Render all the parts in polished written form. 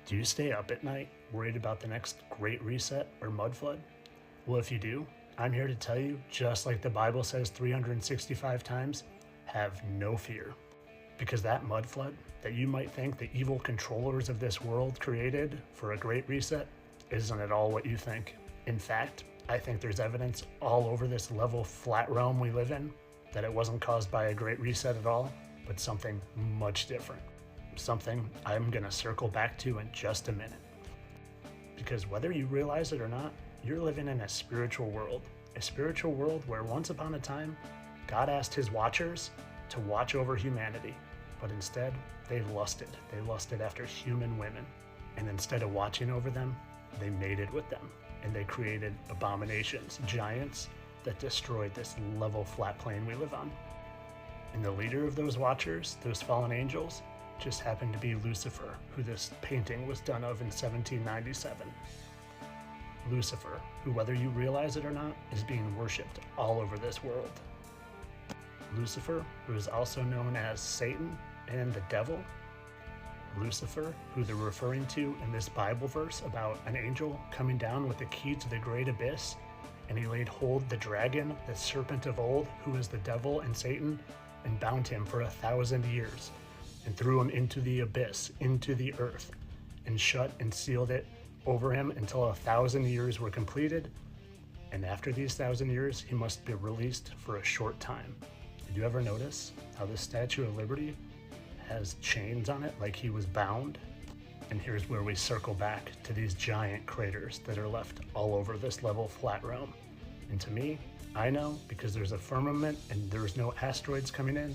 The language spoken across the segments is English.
Do you stay up at night worried about the next great reset or mud flood? Well, if you do, I'm here to tell you, just like the Bible says 365 times, have no fear. Because that mud flood that you might think the evil controllers of this world created for a great reset isn't at all what you think. In fact, I think there's evidence all over this level flat realm we live in that it wasn't caused by a great reset at all, but something much different. Something I'm gonna circle back to in just a minute. Because whether you realize it or not, you're living in a spiritual world where once upon a time, God asked his watchers to watch over humanity, but instead they lusted. They lusted after human women. And instead of watching over them, they mated with them. And they created abominations, giants that destroyed this level flat plane we live on. And the leader of those watchers, those fallen angels, just happened to be Lucifer, who this painting was done of in 1797. Lucifer, who, whether you realize it or not, is being worshipped all over this world. Lucifer, who is also known as Satan and the devil. Lucifer, who they're referring to in this Bible verse about an angel coming down with the key to the great abyss, and he laid hold the dragon, the serpent of old, who is the devil and Satan, and bound him for 1,000 years, and threw him into the abyss, into the earth, and shut and sealed it over him until 1,000 years were completed. And after these 1,000 years, he must be released for a short time. Did you ever notice how the Statue of Liberty has chains on it like he was bound? And here's where we circle back to these giant craters that are left all over this level flat realm. And to me, I know, because there's a firmament and there's no asteroids coming in,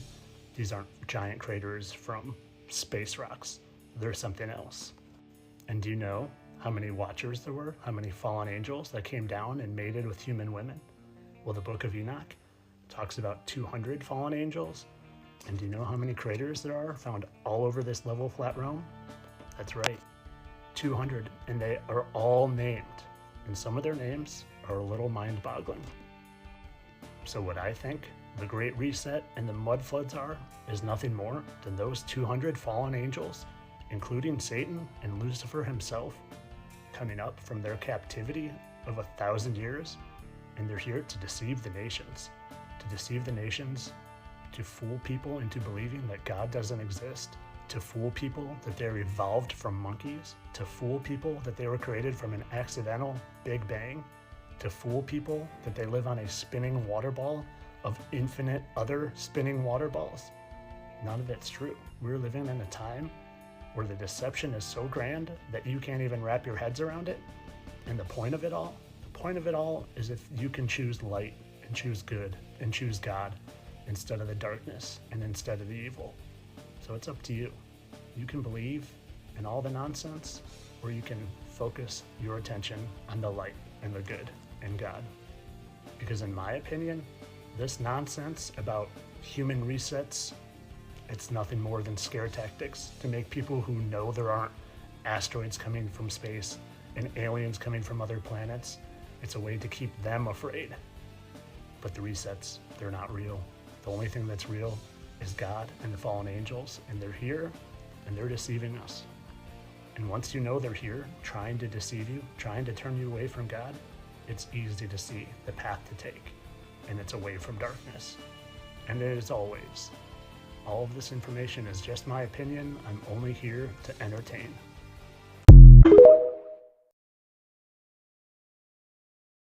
these aren't giant craters from space rocks. They're something else. And do you know how many watchers there were? How many fallen angels that came down and mated with human women? Well, the book of Enoch talks about 200 fallen angels. And do you know how many craters there are found all over this level flat realm? That's right, 200, and they are all named. And some of their names are a little mind-boggling. So what I think the Great Reset and the mud floods are is nothing more than those 200 fallen angels, including Satan and Lucifer himself, coming up from their captivity of 1,000 years, and they're here to deceive the nations. To fool people into believing that God doesn't exist, to fool people that they're evolved from monkeys, to fool people that they were created from an accidental Big Bang, to fool people that they live on a spinning water ball of infinite other spinning water balls. None of it's true. We're living in a time where the deception is so grand that you can't even wrap your heads around it. And the point of it all is if you can choose light and choose good and choose God instead of the darkness and instead of the evil. So it's up to you. You can believe in all the nonsense, or you can focus your attention on the light and the good and God. Because in my opinion, this nonsense about human resets, it's nothing more than scare tactics to make people who know there aren't asteroids coming from space and aliens coming from other planets. It's a way to keep them afraid. But the resets, they're not real. The only thing that's real is God and the fallen angels, and they're here and they're deceiving us. And once you know they're here, trying to deceive you, trying to turn you away from God, it's easy to see the path to take, and it's away from darkness. And as always, all of this information is just my opinion. I'm only here to entertain.